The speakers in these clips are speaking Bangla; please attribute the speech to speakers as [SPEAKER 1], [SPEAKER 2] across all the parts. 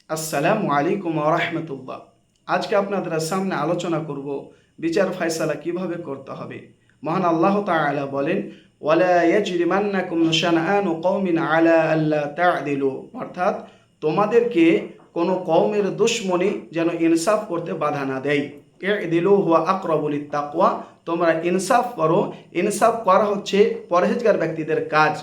[SPEAKER 1] আসসালামু আলাইকুম ওয়া রাহমাতুল্লাহ। আজকে আপনাদের সামনে আলোচনা করব বিচার ফয়সালা কিভাবে করতে হবে। মহান আল্লাহ তাআলা বলেন, ওয়ালা ইয়াজরিমান্নাকুম শানআনু কওমিন আলা আল্লা তা'দিলু, অর্থাৎ তোমাদেরকে কোনো কওমের দুশমনি যেন ইনসাফ করতে বাধা না দেয়। ই'দিলু হুয়া আকরাবু লিত-তাকওয়া, তোমরা ইনসাফ করো। ইনসাফ করা হচ্ছে পরহেজগার ব্যক্তিদের কাজ।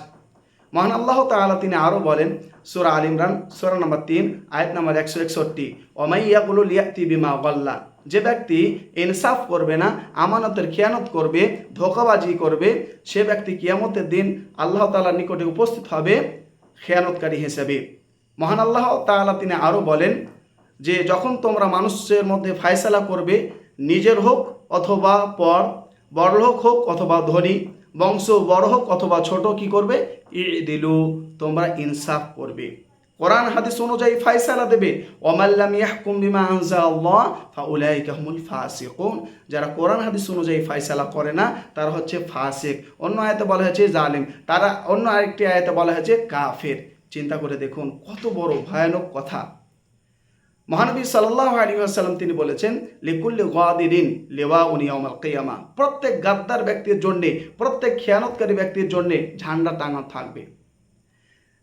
[SPEAKER 1] মহান আল্লাহ তাআলা তিনি আরও বলেন, সূরা আল ইমরান সূরা নম্বর 3 আয়াত নম্বর 161, ওমাই ইয়াকুলু লিয়াতি বিমা গাল্লা, যে ব্যক্তি ইনসাফ করবে না, আমানতের খেয়ানত করবে, ধোঁকাবাজি করবে, সে ব্যক্তি কিয়ামতের দিন আল্লাহ তাআলার নিকটে উপস্থিত হবে খেয়ানতকারী হিসেবে। মহান আল্লাহ তাআলা তিনি আরও বলেন যে যখন তোমরা মানুষের মধ্যে ফায়সালা করবে, নিজের হোক অথবা পর, বড়লোক হোক অথবা ধনী, বংশ বড় হোক অথবা ছোট, কি করবে? ইদিলু, তোমরা ইনসাফ করবে, কোরআন হাদিস অনুযায়ী ফায়সালা দেবে। ওয়ামাল্লাম ইয়াহকুম বিমা আনজালাল্লাহ ফাউলাইকা হুমুল ফাসিকুন, যারা কোরআন হাদিস অনুযায়ী ফায়সালা করে না তারা হচ্ছে ফাসিক। অন্য আয়াতে বলা হয়েছে জালিম, তারা অন্য আরেকটি আয়াতে বলা হয়েছে কাফের। চিন্তা করে দেখুন কত বড় ভয়ানক কথা। মহানবী সাল্লাল্লাহু আলাইহি ওয়াসাল্লাম তিনি বলেছেন, লিকুল্লি গাদিরিন লিওয়াউন ইয়াউমাল কিয়ামা, প্রত্যেক গাদ্দার ব্যক্তির জন্য, প্রত্যেক খেয়ানতকারী ব্যক্তির জন্য ঝান্ডা টাঙানো থাকবে।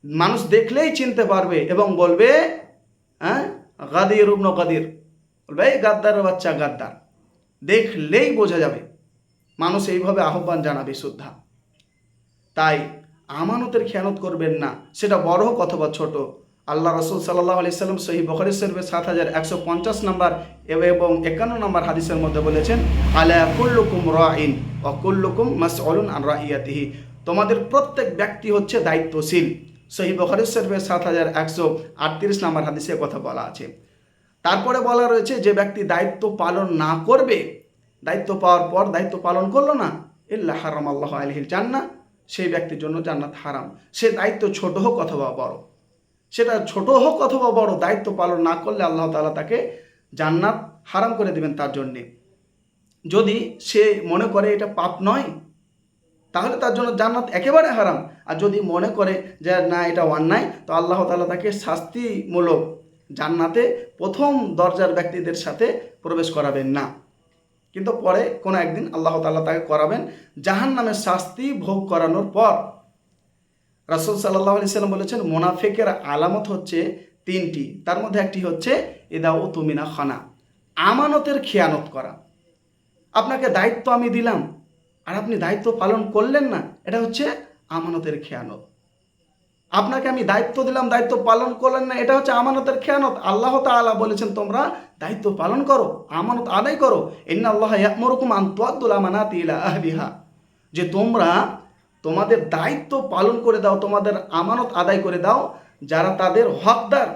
[SPEAKER 1] মানুষ দেখলেই চিনতে পারবে এবং বলবে, হ্যাঁ, গাদির ইবনে গাদির, বলবে এই গাদ্দারের বাচ্চা গাদ্দার, দেখলেই বোঝা যাবে। মানুষ এইভাবে আহ্বান জানাবে শ্রদ্ধা। তাই আমানতের খেয়ানত করবেন না, সেটা বড় হোক অথবা ছোট। আল্লাহ রাসূল সাল্লাল্লাহু আলাইহি সাল্লাম সহিহ বুখারী শরীফের 7150 নম্বর এবং 51 নম্বর হাদিসের মধ্যে বলেছেন, আলা কুল্লুকুম রাইন ওয়া কুল্লুকুম মাসউলুন আন রাইয়াতিহি, তোমাদের প্রত্যেক ব্যক্তি হচ্ছে দায়িত্বশীল। সহিহ বুখারী শরীফের 7138 নম্বর হাদিসে কথা বলা আছে। তারপরে বলা রয়েছে, যে ব্যক্তি দায়িত্ব পালন না করবে, দায়িত্ব পাওয়ার পর দায়িত্ব পালন করলো না, ইল্লা হারামাল্লাহু আলাইহিল জান্নাহ, সেই ব্যক্তির জন্য জান্নাত হারাম। সে দায়িত্ব ছোট হোক অথবা বড়, সেটা ছোট হোক অথবা বড়, দায়িত্ব পালন না করলে আল্লাহ তাআলা তাকে জান্নাত হারাম করে দিবেন তার জন্যে। যদি সে মনে করে এটা পাপ নয়, তাহলে তার জন্য জান্নাত একেবারে হারাম। আর যদি মনে করে যে না এটা অন্যায়, তো আল্লাহ তাআলা তাকে শাস্তিমূলক জান্নাতে প্রথম দরজার ব্যক্তিদের সাথে প্রবেশ করাবেন না, কিন্তু পরে কোনো একদিন আল্লাহ তাআলা তাকে করাবেন জাহান্নামের শাস্তি ভোগ করানোর পর। রাসূল সাল্লাল্লাহু আলাইহি সাল্লাম বলেছেন, মুনাফিকের আলামত হচ্ছে 3টি, তার মধ্যে একটি হচ্ছে ইদা উতুমিনা খানা, আমানতের খেয়ানত করা। আপনাকে দায়িত্ব আমি দিলাম আর আপনি দায়িত্ব পালন করলেন না, এটা হচ্ছে আমানতের খেয়ানত। আপনাকে আমি দায়িত্ব দিলাম, দায়িত্ব পালন করলেন না, এটা হচ্ছে আমানতের খেয়ানত। আল্লাহ তাআলা বলেছেন তোমরা দায়িত্ব পালন করো, আমানত আদায় করো। ইন্নাল্লাহা ইয়া'মুরুকুম আন তুআদ্দুল আমানাতি ইলা আহলিহা, যে তোমরা তোমাদের দায়িত্ব পালন করে দাও, তোমাদের আমানত আদায় করে দাও যারা তাদের হকদার।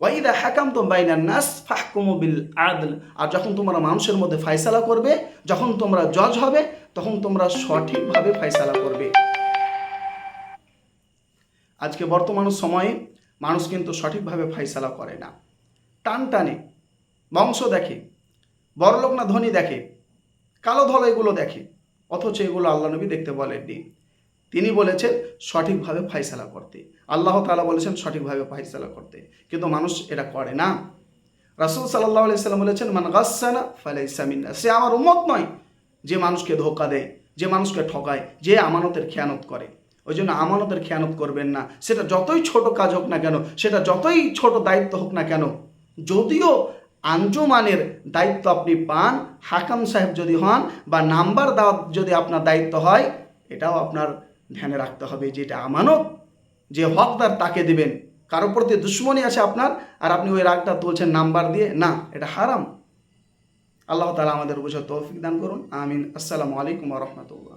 [SPEAKER 1] ওয়াইদা হাকামতুম বাইনান নাস ফাহকুমু বিল আদল, আর যখন তোমরা মানুষের মধ্যে ফয়সালা করবে, যখন তোমরা জজ হবে, তখন তোমরা সঠিকভাবে ফয়সালা করবে। আজকে বর্তমান সময়ে মানুষ কিন্তু সঠিকভাবে ফয়সালা করে না, টান টানে, বংশ দেখে, বড়লোক না ধনী দেখে, কালো ধলা এগুলো দেখে, অথচ এগুলো আল্লাহ নবী দেখতে বলেননি। তিনি বলেছেন সঠিকভাবে ফয়সালা করতে, আল্লাহ তাআলা বলেছেন সঠিকভাবে ফয়সালা করতে, কিন্তু মানুষ এটা করে না। রাসূল সাল্লাল্লাহু আলাইহি সাল্লাম বলেছেন, মান গাসসানা ফালাইসা মিন্না, সে আমার উম্মত নয়। যে মানুষকে ধোঁকা দেয়, যে মানুষকে ঠকায়, যে আমানতের খেয়ানত করে। ওই জন্য আমানতের খেয়ানত করবেন না, সেটা যতই ছোট কাজ হোক না কেন, সেটা যতই ছোট দায়িত্ব হোক না কেন। যদিও আঞ্জুমানের দায়িত্ব আপনি পান, হাকাম সাহেব যদি হন, বা নাম্বার দেওয়া যদি আপনার দায়িত্ব হয়, এটাও আপনার ধ্যানে রাখতে হবে যে এটা আমানত, যে হকদার তাকে দিবেন। কারোর প্রতি দুশ্মনী আছে আপনার, আর আপনি ওই রাগটা তুলছেন নাম্বার দিয়ে, না, এটা হারাম। আল্লাহ তাআলা আমাদের বুঝার তৌফিক দান করুন, আমিন। আসসালামু আলাইকুম ওয়া রাহমাতুল্লাহ।